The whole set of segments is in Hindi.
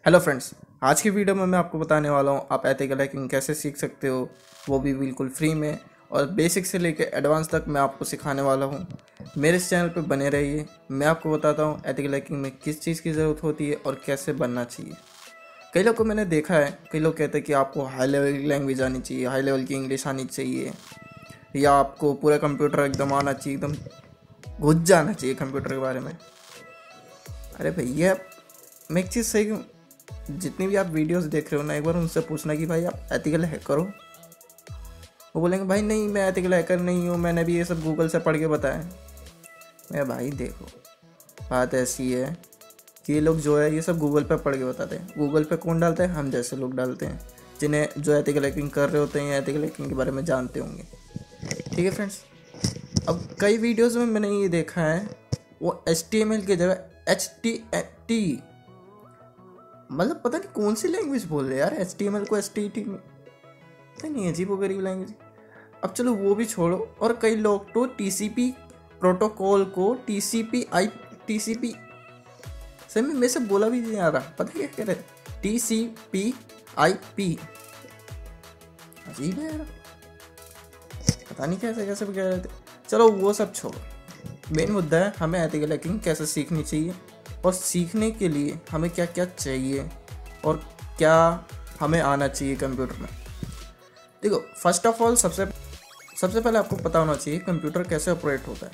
हेलो फ्रेंड्स, आज की वीडियो में मैं आपको बताने वाला हूँ आप एथिकल हैकिंग कैसे सीख सकते हो, वो भी बिल्कुल फ्री में। और बेसिक से लेकर एडवांस तक मैं आपको सिखाने वाला हूँ। मेरे इस चैनल पर बने रहिए। मैं आपको बताता हूँ एथिकल हैकिंग में किस चीज़ की ज़रूरत होती है और कैसे बनना चाहिए। कई लोग को मैंने देखा है, कई लोग कहते हैं कि आपको हाई लेवल की लैंग्वेज आनी चाहिए, हाई लेवल की इंग्लिश आनी चाहिए, या आपको पूरा कंप्यूटर एकदम आना चाहिए, एकदम घुस जाना चाहिए कंप्यूटर के बारे में। अरे भैया, मैं एक चीज़ सही, जितनी भी आप वीडियोस देख रहे हो ना, एक बार उनसे पूछना कि भाई आप एथिकल हैकर हो। वो बोलेंगे भाई नहीं, मैं एथिकल हैकर नहीं हूँ, मैंने भी ये सब गूगल से पढ़ के बताया। मैं भाई देखो, बात ऐसी है कि ये लोग जो है ये सब गूगल पे पढ़ के बताते हैं। गूगल पे कौन डालता है? हम जैसे लोग डालते हैं, जिन्हें जो एथिकल हैकिंग कर रहे होते हैं या एथिकल हैकिंग के बारे में जानते होंगे। ठीक है फ्रेंड्स, अब कई वीडियोज़ में मैंने ये देखा है, वो HTML की जगह HTT, मतलब पता नहीं कौन सी लैंग्वेज बोल रहे हैं यार। HTML को HTT में पता नहीं, अजीब और गरीब लैंग्वेज। अब चलो वो भी छोड़ो, और कई लोग तो TCP प्रोटोकॉल को TCP सही में मेरे से बोला भी नहीं आ रहा, पता क्या कह रहे TCP/IP। अजीब है यार, पता नहीं कैसे कैसे कह रहे थे। चलो वो सब छोड़ो, मेन मुद्दा है हमें एथिकल हैकिंग कैसे सीखनी चाहिए, और सीखने के लिए हमें क्या क्या चाहिए और क्या हमें आना चाहिए कंप्यूटर में। देखो, फर्स्ट ऑफ ऑल सबसे पहले आपको पता होना चाहिए कंप्यूटर कैसे ऑपरेट होता है।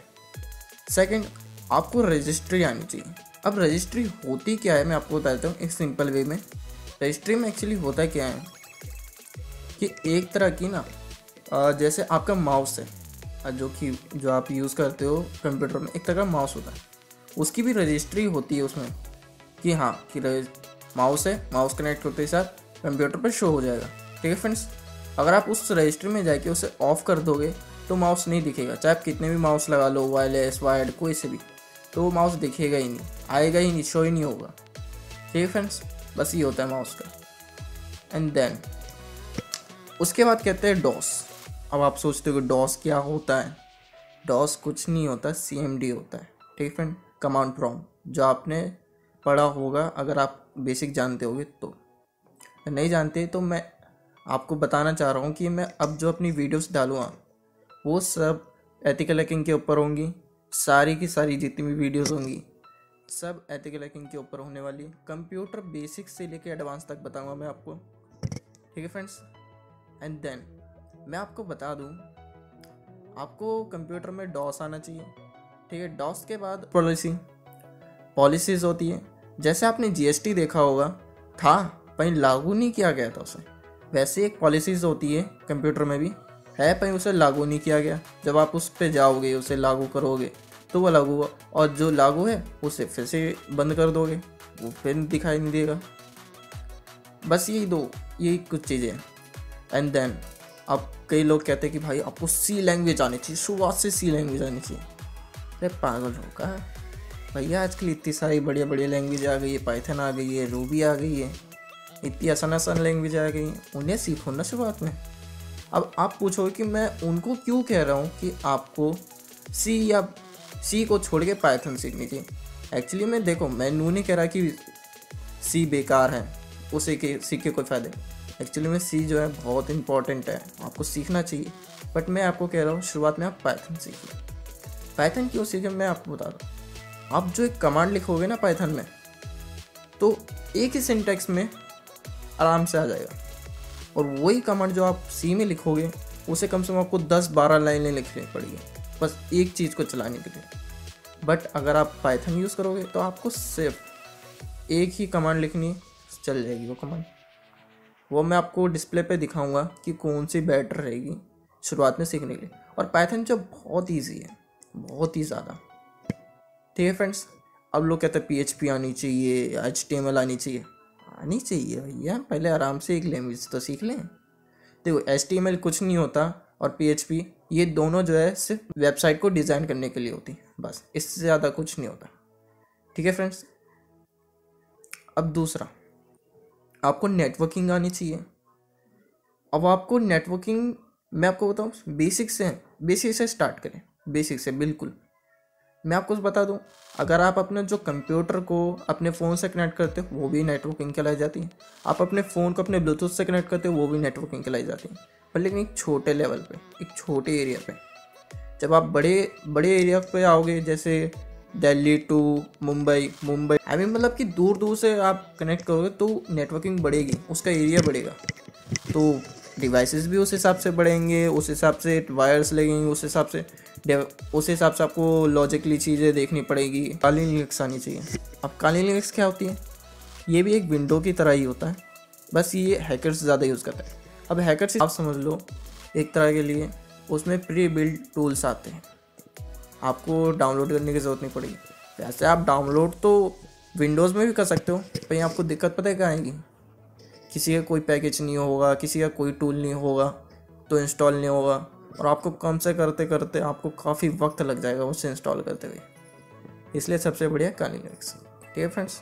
सेकंड, आपको रजिस्ट्री आनी चाहिए। अब रजिस्ट्री होती क्या है मैं आपको बता देता हूँ एक सिंपल वे में। रजिस्ट्री में एक्चुअली होता क्या है कि एक तरह की ना, जैसे आपका माउस है, जो आप यूज़ करते हो कंप्यूटर में, एक तरह का माउस होता है, उसकी भी रजिस्ट्री होती है उसमें कि हाँ कि माउस है, माउस कनेक्ट होते ही साथ कंप्यूटर पर शो हो जाएगा। ठीक है फ्रेंड्स, अगर आप उस रजिस्ट्री में जाके उसे ऑफ कर दोगे तो माउस नहीं दिखेगा, चाहे आप कितने भी माउस लगा लो, वायरलेस वायर्ड कोई से भी, तो वो माउस दिखेगा ही नहीं, आएगा ही नहीं, शो ही नहीं होगा। ठीक है फ्रेंड्स, बस ये होता है माउस का। एंड देन उसके बाद कहते हैं डॉस। अब आप सोचते हो कि डॉस क्या होता है? डॉस कुछ नहीं होता, CMD होता है। ठीक है फ्रेंड, कमांड प्रॉम्प्ट, जो आपने पढ़ा होगा अगर आप बेसिक जानते होगे तो। नहीं जानते तो मैं आपको बताना चाह रहा हूँ कि मैं अब जो अपनी वीडियोस डालूँगा वो सब एथिकल हैकिंग के ऊपर होंगी। सारी की सारी जितनी भी वीडियोस होंगी सब एथिकल हैकिंग के ऊपर होने वाली। कंप्यूटर बेसिक से लेके एडवांस तक बताऊँगा मैं आपको। ठीक है फ्रेंड्स, एंड देन मैं आपको बता दूँ, आपको कंप्यूटर में डॉस आना चाहिए। ठीक है, डॉस के बाद पॉलिसीज़ होती है। जैसे आपने GST देखा होगा, था पर लागू नहीं किया गया था उसे, वैसे एक पॉलिसीज़ होती है कंप्यूटर में भी है, पर उसे लागू नहीं किया गया। जब आप उस पर जाओगे, उसे लागू करोगे तो वो लागू हुआ, और जो लागू है उसे फिर से बंद कर दोगे, वो फिर दिखाई नहीं देगा। बस यही कुछ चीज़ें हैं। एंड देन अब कई लोग कहते हैं कि भाई आपको C लैंग्वेज आनी चाहिए, शुरुआत से C लैंग्वेज आनी चाहिए। अरे पागल होगा भैया, आजकल इतनी सारी बढ़िया बढ़िया लैंग्वेज आ गई है, पाइथन आ गई है, रूबी आ गई है, इतनी आसान लैंग्वेज आ गई, उन्हें सीखो ना शुरुआत में। अब आप पूछोगे कि मैं उनको क्यों कह रहा हूँ कि आपको C को छोड़ के पाइथन सीखनी चाहिए। एक्चुअली मैं देखो, मैं नहीं कह रहा कि C बेकार है, उसे सीख के कोई फ़ायदा। एक्चुअली में C जो है बहुत इंपॉर्टेंट है, आपको सीखना चाहिए। बट मैं आपको कह रहा हूँ शुरुआत में आप पाइथन सीखिए। पाइथन क्यों सीखें मैं आपको बता दूँ। आप जो एक कमांड लिखोगे ना पाइथन में, तो एक ही सिंटेक्स में आराम से आ जाएगा, और वही कमांड जो आप C में लिखोगे उसे कम से कम आपको 10-12 लाइनें लिखनी पड़ेगी बस एक चीज़ को चलाने के लिए। बट अगर आप पाइथन यूज़ करोगे तो आपको सिर्फ एक ही कमांड लिखनी है, चल जाएगी वो कमांड। वो मैं आपको डिस्प्ले पे दिखाऊंगा कि कौन सी बेटर रहेगी शुरुआत में सीखने के लिए। और पाइथन जो बहुत ईजी है, बहुत ही ज़्यादा। ठीक है फ्रेंड्स, अब लोग कहते हैं PHP आनी चाहिए, HTML आनी चाहिए भैया, पहले आराम से एक लैंग्वेज तो सीख लें। देखो, HTML कुछ नहीं होता, और PHP ये दोनों जो है सिर्फ वेबसाइट को डिज़ाइन करने के लिए होती, बस इससे ज़्यादा कुछ नहीं होता। ठीक है फ्रेंड्स, अब दूसरा, आपको नेटवर्किंग आनी चाहिए। अब आपको नेटवर्किंग मैं आपको बताऊँ, बेसिक से स्टार्ट करें, बेसिक से बिल्कुल। मैं आपको बता दूं, अगर आप अपने जो कंप्यूटर को अपने फ़ोन से कनेक्ट करते हो वो भी नेटवर्किंग कहलाई जाती है, आप अपने फ़ोन को अपने ब्लूटूथ से कनेक्ट करते हो वो भी नेटवर्किंग कहलाई जाती है, पर लेकिन एक छोटे लेवल पे, एक छोटे एरिया पे। जब आप बड़े बड़े एरिया पे आओगे, जैसे Delhi to Mumbai I mean मतलब कि दूर दूर से आप कनेक्ट करोगे तो नेटवर्किंग बढ़ेगी, उसका एरिया बढ़ेगा, तो डिवाइसेस भी उस हिसाब से बढ़ेंगे, उस हिसाब से वायर्स लगेंगे, उस हिसाब से आपको लॉजिकली चीज़ें देखनी पड़ेगी। काली लिनक्स आनी चाहिए। अब काली लिनक्स क्या होती है? ये भी एक विंडो की तरह ही होता है, बस ये हैकर्स ज़्यादा यूज़ करते हैं। अब हैकर्स आप समझ लो एक तरह के लिए, उसमें प्री बिल्ड टूल्स आते हैं, आपको डाउनलोड करने की ज़रूरत नहीं पड़ेगी। वैसे आप डाउनलोड तो विंडोज़ में भी कर सकते हो, पर आपको दिक्कत पता है क्या आएगी? किसी का कोई पैकेज नहीं होगा, किसी का कोई टूल नहीं होगा तो इंस्टॉल नहीं होगा, और आपको कम से करते करते आपको काफ़ी वक्त लग जाएगा उसे इंस्टॉल करते हुए। इसलिए सबसे बढ़िया काली लिनक्स। ठीक है फ्रेंड्स,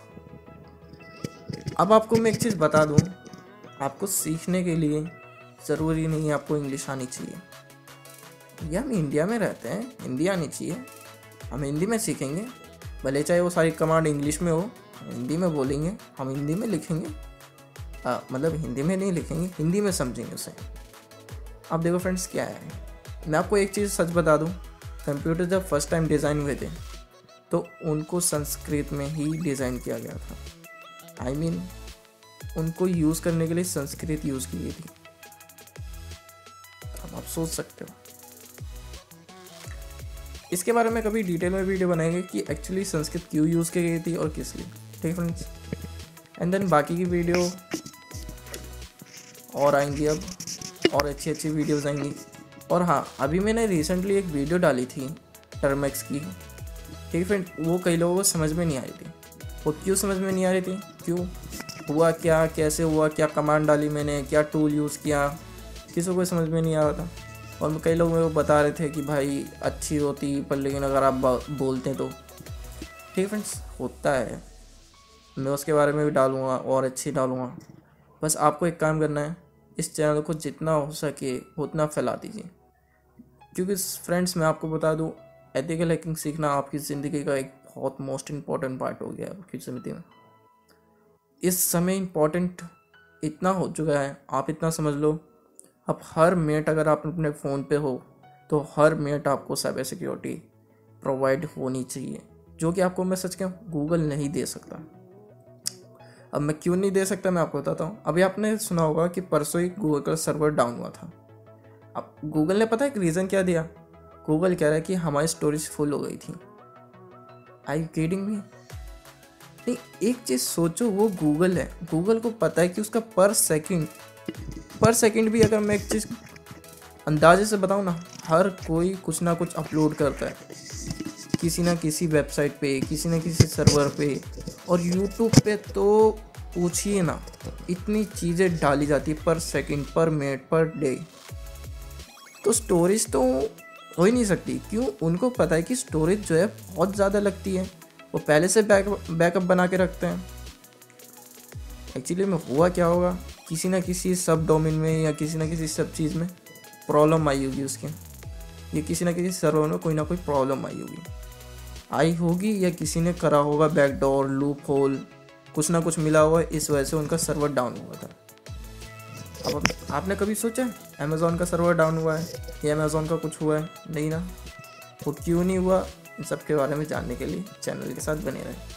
अब आपको मैं एक चीज़ बता दूं, आपको सीखने के लिए ज़रूरी नहीं है आपको इंग्लिश आनी चाहिए। ये हम इंडिया में रहते हैं, हिंदी आनी चाहिए, हम हिंदी में सीखेंगे, भले चाहे वो सारी कमांड इंग्लिश में हो, हम हिंदी में बोलेंगे, हम हिंदी में लिखेंगे, मतलब हिंदी में नहीं लिखेंगे, हिंदी में समझेंगे उसे। अब देखो फ्रेंड्स क्या है, मैं आपको एक चीज़ सच बता दूं, कंप्यूटर जब फर्स्ट टाइम डिज़ाइन हुए थे तो उनको संस्कृत में ही डिज़ाइन किया गया था। आई मीन उनको यूज़ करने के लिए संस्कृत यूज़ की गई थी। अब आप सोच सकते हो, इसके बारे में कभी डिटेल में वीडियो बनाएंगे कि एक्चुअली संस्कृत क्यों यूज़ की गई थी और किस लिए। ठीक फ्रेंड्स, एंड देन बाकी की वीडियो और आएंगी, अब और अच्छी अच्छी वीडियोस आएंगी। और हाँ, अभी मैंने रिसेंटली एक वीडियो डाली थी टर्मेक्स की। ठीक फ्रेंड, वो कई लोगों को समझ में नहीं आ रही थी। वो क्यों समझ में नहीं आ रही थी? क्यों हुआ, क्या कैसे हुआ, क्या कमांड डाली मैंने, क्या टूल यूज़ किया, किसी को समझ में नहीं आ रहा था। और कई लोग मेरे को बता रहे थे कि भाई अच्छी होती, पर लेकिन अगर आप बोलते तो। ठीक फ्रेंड्स, होता है, मैं उसके बारे में भी डालूँगा और अच्छी डालूँगा। बस आपको एक काम करना है, इस चैनल को जितना हो सके उतना फैला दीजिए, क्योंकि फ्रेंड्स मैं आपको बता दूं, एथिकल हैकिंग सीखना आपकी ज़िंदगी का एक बहुत मोस्ट इम्पॉर्टेंट पार्ट हो गया है आपकी ज़िंदगी में। इस समय इम्पॉर्टेंट इतना हो चुका है, आप इतना समझ लो, अब हर मिनट अगर आप अपने फ़ोन पे हो तो हर मिनट आपको साइबर सिक्योरिटी प्रोवाइड होनी चाहिए, जो कि आपको मैं सच कहूँ गूगल नहीं दे सकता। अब मैं क्यों नहीं दे सकता, मैं आपको बताता हूँ। अभी आपने सुना होगा कि परसों ही गूगल का सर्वर डाउन हुआ था। अब गूगल ने पता है एक रीज़न क्या दिया? गूगल कह रहा है कि हमारी स्टोरेज फुल हो गई थी। आई यू किडिंग मी? नहीं, एक चीज़ सोचो, वो गूगल है, गूगल को पता है कि उसका पर सेकंड भी, अगर मैं एक चीज़ अंदाजे से बताऊँ ना, हर कोई कुछ ना कुछ अपलोड करता है किसी ना किसी वेबसाइट पे, किसी ना किसी सर्वर पे, और यूट्यूब पे तो पूछिए ना, इतनी चीज़ें डाली जाती है पर सेकंड, पर मिनट, पर डे। तो स्टोरेज तो हो ही नहीं सकती। क्यों? उनको पता है कि स्टोरेज जो है बहुत ज़्यादा लगती है, वो पहले से बैकअप बना के रखते हैं। एक्चुअली में हुआ क्या होगा, किसी ना किसी सब डोमेन में या किसी ना किसी सब चीज़ में प्रॉब्लम आई होगी उसके, या किसी ना किसी सर्वर में कोई ना कोई प्रॉब्लम आई होगी, या किसी ने करा होगा बैकडोर, लूप होल, कुछ ना कुछ मिला हुआ, इस वजह से उनका सर्वर डाउन हुआ था। अब आपने कभी सोचा अमेज़ॉन का सर्वर डाउन हुआ है या अमेज़ॉन का कुछ हुआ है? नहीं ना। वो क्यों नहीं हुआ, इन सब के बारे में जानने के लिए चैनल के साथ बने रहें।